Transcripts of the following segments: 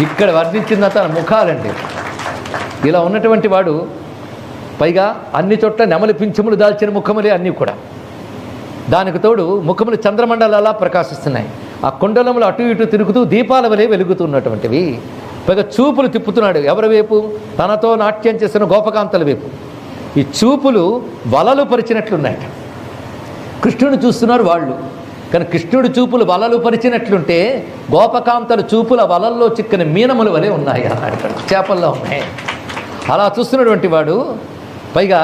ఇక్కడ వర్ణించిన తన ముఖాలండి. ఇలా ఉన్నటువంటి వాడు పైగా అన్ని చోట్ల నెమలి పింఛములు దాల్చిన ముఖములే అన్నీ కూడా. దానికి తోడు ముఖములు చంద్రమండలాలా ప్రకాశిస్తున్నాయి. ఆ కుండలములు అటు ఇటు తిరుగుతూ దీపాల వలె వెలుగుతున్నటువంటివి. పైగా చూపులు తిప్పుతున్నాడు ఎవరి వైపు? తనతో నాట్యం చేసిన గోపకాంతల వైపు. ఈ చూపులు వలలు పరిచినట్లున్నాయట. కృష్ణుని చూస్తున్నారు వాళ్ళు, కానీ కృష్ణుడి చూపులు వలలు పరిచినట్లుంటే గోపకాంతల చూపుల వలల్లో చిక్కిన మీనముల వలె ఉన్నాయి అన్నాడు. చేపల్లో ఉన్నాయి. అలా చూస్తున్నటువంటి వాడు పైగా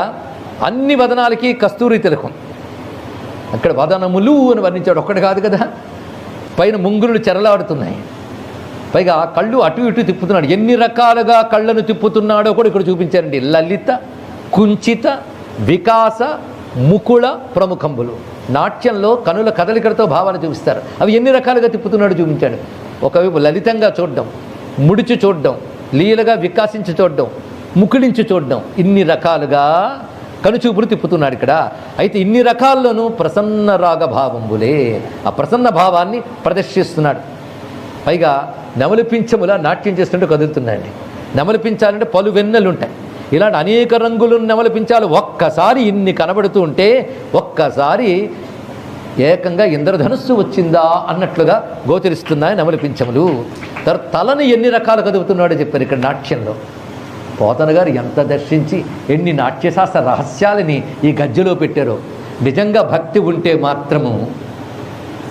అన్ని వదనాలకి కస్తూరి తిలకం. అక్కడ వదనములు అని వర్ణించాడు. ఒక్కటి కాదు కదా, పైన ముంగురులు చెరలాడుతున్నాయి. పైగా కళ్ళు అటు ఇటు తిప్పుతున్నాడు. ఎన్ని రకాలుగా కళ్ళను తిప్పుతున్నాడో కూడా ఇక్కడ చూపించారండి. లలిత, కుంచిత, వికాస, ముకుళ ప్రముఖంబులు. నాట్యంలో కనుల కదలికలతో భావాలు చూపిస్తారు. అవి ఎన్ని రకాలుగా తిప్పుతున్నాడో చూపించాడు. ఒకవైపు లలితంగా చూడడం, ముడిచి చూడడం, లీలగా వికాసించి చూడడం, ముకుళించి చూడడం, ఇన్ని రకాలుగా కనుచూపులు తిప్పుతున్నాడు ఇక్కడ. అయితే ఇన్ని రకాల్లోనూ ప్రసన్న రాగభావంబులే, ఆ ప్రసన్న భావాన్ని ప్రదర్శిస్తున్నాడు. పైగా నెమలిపించముల నాట్యం చేస్తుంటే కదులుతున్నాయండి. నెమలిపించాలంటే పలు వెన్నెలు ఉంటాయి. ఇలాంటి అనేక రంగులు నెమలిపించాలు ఒక్కసారి ఇన్ని కనబడుతూ ఉంటే ఒక్కసారి ఏకంగా ఇంద్రధనుస్సు వచ్చిందా అన్నట్లుగా గోచరిస్తున్నాయి నెమలిపించములు. తలని ఎన్ని రకాలు కదుపుతున్నాడో చెప్పారు ఇక్కడ నాట్యంలో. పోతన గారు ఎంత దర్శించి ఎన్ని నాట్యశాస్త్ర రహస్యాలని ఈ గజ్జెలో పెట్టారో. నిజంగా భక్తి ఉంటే మాత్రము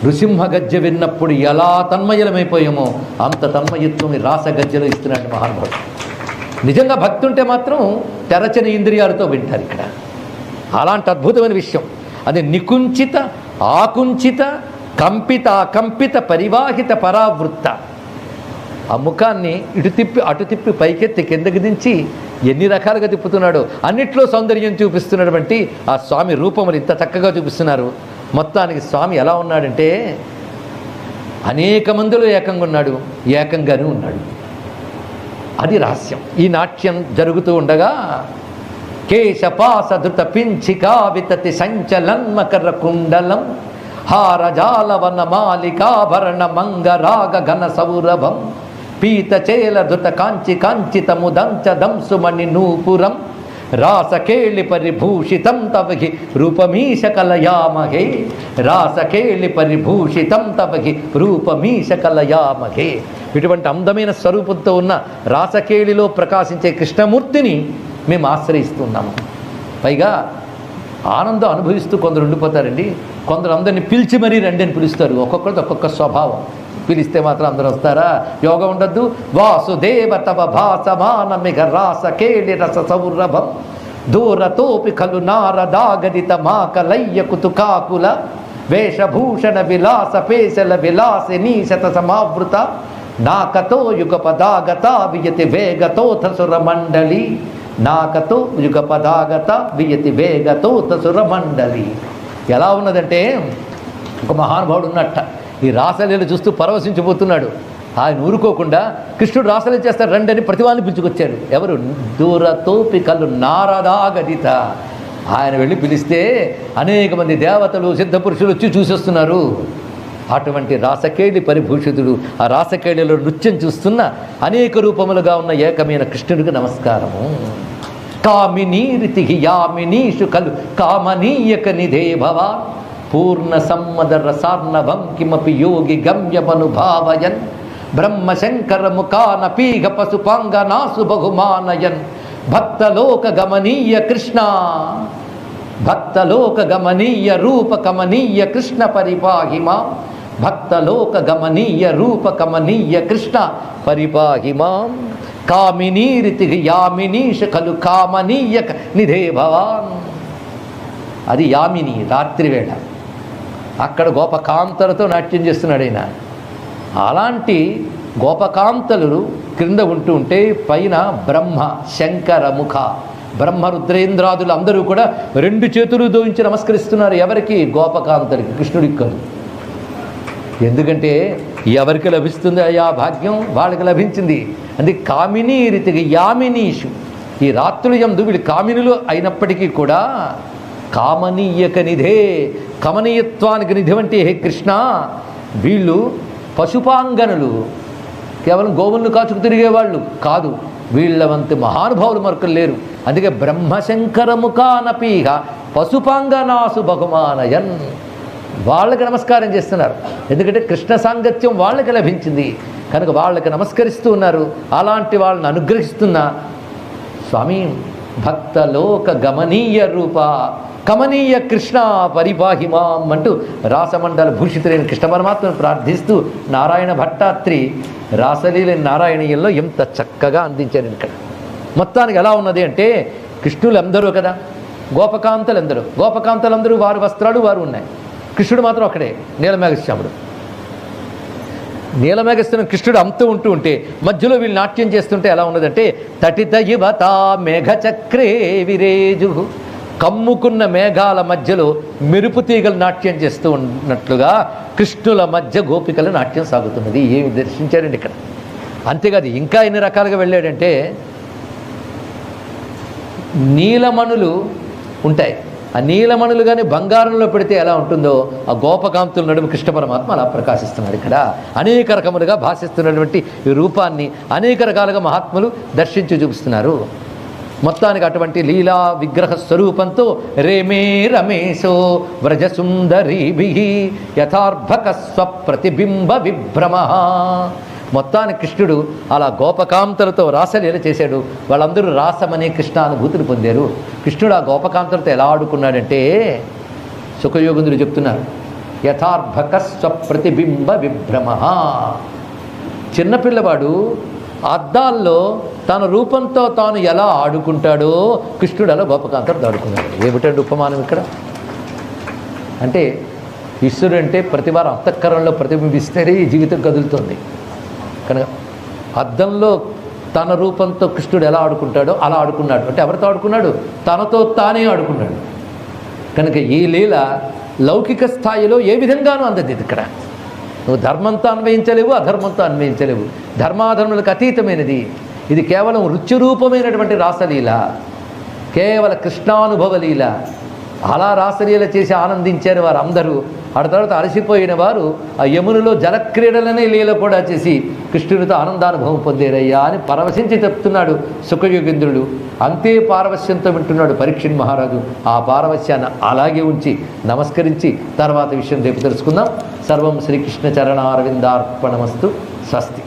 నృసింహ గజ్జె విన్నప్పుడు ఎలా తన్మయలమైపోయామో అంత తన్మయత్వం రాస గజ్జెలో ఇస్తున్నాడు మహానుభావుడు. నిజంగా భక్తి ఉంటే మాత్రం తెరచని ఇంద్రియాలతో వింటారు ఇక్కడ. అలాంటి అద్భుతమైన విషయం అది. నికుంచిత, ఆకుంచిత, కంపిత, అకంపిత, పరివాహిత, పరావృత్త. ఆ ముఖాన్ని ఇటు తిప్పి అటు తిప్పి పైకెత్తి కిందకి దించి ఎన్ని రకాలుగా తిప్పుతున్నాడో. అన్నిట్లో సౌందర్యం చూపిస్తున్నటువంటి ఆ స్వామి రూపములు ఇంత చక్కగా చూపిస్తున్నారు. మొత్తానికి స్వామి ఎలా ఉన్నాడంటే అనేక మందిలో ఏకంగా ఉన్నాడు, ఏకంగానే ఉన్నాడు. అది రహస్యం. ఈ నాట్యం జరుగుతూ ఉండగా కేశపాస ధృత పింఛికా వితతి సంచలన్మకర కుండలం హారజాలవన మాలికాభరణ మంగరాగ ఘన సౌరభం పీతచేల ధృత కాంచి కాంచితముదంచ దంసుమణి నూపురం రాసకేళి పరిభూషితం తవహి రూపమీశ కలయామహే రాసకేళి పరిభూషితం తవహి రూపమీశ కలయామహే. ఇటువంటి అందమైన స్వరూపంతో ఉన్న రాసకేళిలో ప్రకాశించే కృష్ణమూర్తిని మేము ఆశ్రయిస్తున్నాము. పైగా ఆనందం అనుభవిస్తూ కొందరు ఉండిపోతారండి. కొందరు అందరినీ పిలిచి మరీ రండి అని పిలుస్తారు. ఒక్కొక్కరిది ఒక్కొక్క స్వభావం. పిలిస్తే మాత్రం అందరూ వస్తారా? యోగం ఉండద్దు. వాసుదేవ తవ భాసమానమిగ రాసకేళి రస సౌరభం దూరతోపి ఖలు నారదాగదిత మాకలయ్య కుతుకాకుల వేషభూషణ విలాస పేశల విలాసినీ శత సమావృత నాకతో యుగ పదాగత వియతి వేగతోథ సురమండలి నాకతో యుగ పదాగత వియతి వేగతోథ సురమండలి. ఎలా ఉన్నదంటే ఒక మహానుభావుడు ఉన్నట్ట ఈ రాసలీలు చూస్తూ పరవశించిపోతున్నాడు. ఆయన ఊరుకోకుండా కృష్ణుడు రాసలీలు చేస్తాడు రండి అని ప్రతి వాళ్ళని పిలుచుకొచ్చాడు. ఎవరు? దూరతోపి కళ్ళు నారదాగదిత. ఆయన వెళ్ళి పిలిస్తే అనేక మంది దేవతలు సిద్ధపురుషులు వచ్చి చూసేస్తున్నారు. అటువంటి రాసకేళి పరిభూషితుడు ఆ రాసకేళిలో నృత్యం చూస్తున్న అనేక రూపములుగా ఉన్న ఏకమైన కృష్ణుడికి నమస్కారము. కామినీరితి యామినీషు కలు కామనీయక నిధే భవ పూర్ణ సమ్మద రసార్ణవం కిమపి యోగి గమ్యమనుభావయన్ బ్రహ్మశంకర ముఖాన పీఘ పశుపాంగనాసు బహుమానయన్ భక్తలోక గమనీయ కృష్ణ భక్తలోక గమనీయ రూప కమనీయ కృష్ణ పరిపాహిమా భక్తలోక గమనీయ రూప కమనీయ కృష్ణ పరిపాహిమాం కామినీరితి యామినీష ఖలు కామనీయ నిధే భవాన్. అది యామిని రాత్రివేళ. అక్కడ గోపకాంతలతో నాట్యం చేస్తున్నాడు ఆయన. అలాంటి గోపకాంతలు క్రింద ఉంటూ ఉంటే పైన బ్రహ్మ శంకర ముఖ బ్రహ్మ రుద్రేంద్రాదులు అందరూ కూడా రెండు చేతులు దోయించి నమస్కరిస్తున్నారు. ఎవరికి? గోపకాంతలకి, కృష్ణుడికి కాదు. ఎందుకంటే ఎవరికి లభిస్తుంది ఆ భాగ్యం? వాళ్ళకి లభించింది. అందుకే కామినీ రీతిగా యామినీషు. ఈ రాత్రులు యందు వీళ్ళు కామినులు అయినప్పటికీ కూడా కామనీయక నిధే కమనీయత్వానికి నిధి అంటే హే కృష్ణ వీళ్ళు పశుపాంగనులు. కేవలం గోవులను కాచుకు తిరిగేవాళ్ళు కాదు, వీళ్ళ వంటి మహానుభావులు మరొకరు లేరు. అందుకే బ్రహ్మశంకరముఖానపీహ పశుపాంగనాసు బహుమానయన్, వాళ్ళకి నమస్కారం చేస్తున్నారు. ఎందుకంటే కృష్ణ సాంగత్యం వాళ్ళకి లభించింది కనుక వాళ్ళకి నమస్కరిస్తూ ఉన్నారు. అలాంటి వాళ్ళని అనుగ్రహిస్తున్న స్వామి భక్తలోక గమనీయ రూప కమనీయ కృష్ణ పరిపాహిమాం అంటూ రాసమండల భూషితులైన కృష్ణ పరమాత్మను ప్రార్థిస్తూ నారాయణ భట్టాత్రి రాసలీల నారాయణీయంలో ఎంత చక్కగా అందించారు. ఇక్కడ మొత్తానికి ఎలా ఉన్నది అంటే కృష్ణులు అందరూ కదా, గోపకాంతలందరూ వారి వస్త్రాలు వారు ఉన్నాయి. కృష్ణుడు మాత్రం అక్కడే నీలమేఘశ్యాముడు. నీలమేఘశ్యాముడు కృష్ణుడు అమ్ముతూ ఉంటే మధ్యలో వీళ్ళు నాట్యం చేస్తుంటే ఎలా ఉన్నదంటే తటిత యువత మేఘచక్రే విరేజు, కమ్ముకున్న మేఘాల మధ్యలో మెరుపు తీగలు నాట్యం చేస్తూ ఉన్నట్లుగా కృష్ణుల మధ్య గోపికల నాట్యం సాగుతున్నది. ఏమి దర్శించారండి ఇక్కడ. అంతేకాదు ఇంకా ఎన్ని రకాలుగా వెళ్ళాడంటే నీలమణులు ఉంటాయి. ఆ నీలమణులు కానీ బంగారంలో పెడితే ఎలా ఉంటుందో ఆ గోపకాంతుల నడుము కృష్ణ పరమాత్మ అలా ప్రకాశిస్తున్నాడు. ఇక్కడ అనేక రకములుగా భాషిస్తున్నటువంటి ఈ రూపాన్ని అనేక రకాలుగా మహాత్ములు దర్శించి చూపిస్తున్నారు. మొత్తానికి అటువంటి లీలా విగ్రహ స్వరూపంతో రేమే రమేశో వ్రజసుందరీభి యథార్భక స్వప్రతిబింబ విభ్రమ. మొత్తానికి కృష్ణుడు అలా గోపకాంతలతో రాసలీల చేశాడు. వాళ్ళందరూ రాసమనే కృష్ణానుభూతిని పొందారు. కృష్ణుడు ఆ గోపకాంతలతో ఎలా ఆడుకున్నాడంటే సుఖయోగుందులు చెప్తున్నారు, యథార్భక స్వప్రతిబింబ విభ్రమ. చిన్నపిల్లవాడు అద్దాల్లో తన రూపంతో తాను ఎలా ఆడుకుంటాడో కృష్ణుడు అలా గోపకాంతలతో ఆడుకున్నాడు. ఏమిటంటే ఉపమానం ఇక్కడ అంటే ఈశ్వరుడు అంటే ప్రతివారం అంతఃకరణలో ప్రతిబింబిస్తేనే ఈ జీవితం కదులుతుంది కనుక అద్దంలో తన రూపంతో కృష్ణుడు ఎలా ఆడుకుంటాడో అలా ఆడుకున్నాడు. అంటే ఎవరితో ఆడుకున్నాడు? తనతో తానే ఆడుకున్నాడు. కనుక ఈ లీల లౌకిక స్థాయిలో ఏ విధంగానూ అందది. ఇక్కడ నువ్వు ధర్మంతో అన్వయించలేవు, అధర్మంతో అన్వయించలేవు. ధర్మాధర్ములకు అతీతమైనది. ఇది కేవలం రుచిరూపమైనటువంటి రాసలీల, కేవల కృష్ణానుభవ లీల. అలా రాసలీల చేసి ఆనందించారు వారు అందరూ. ఆ తర్వాత అలసిపోయిన వారు ఆ యమునిలో జలక్రీడలనే లీల కూడా చేసి కృష్ణునితో ఆనందానుభవం పొందేరయ్యా అని పరవశించి చెప్తున్నాడు సుఖయోగేంద్రుడు. అంతే పారవశ్యంతో వింటున్నాడు పరీక్షణ్ మహారాజు. ఆ పారవశ్యాన్ని అలాగే ఉంచి నమస్కరించి తర్వాత విషయం రేపు తెలుసుకుందాం. సర్వం శ్రీకృష్ణ చరణారవిందార్పణమస్తు. స్వస్తి.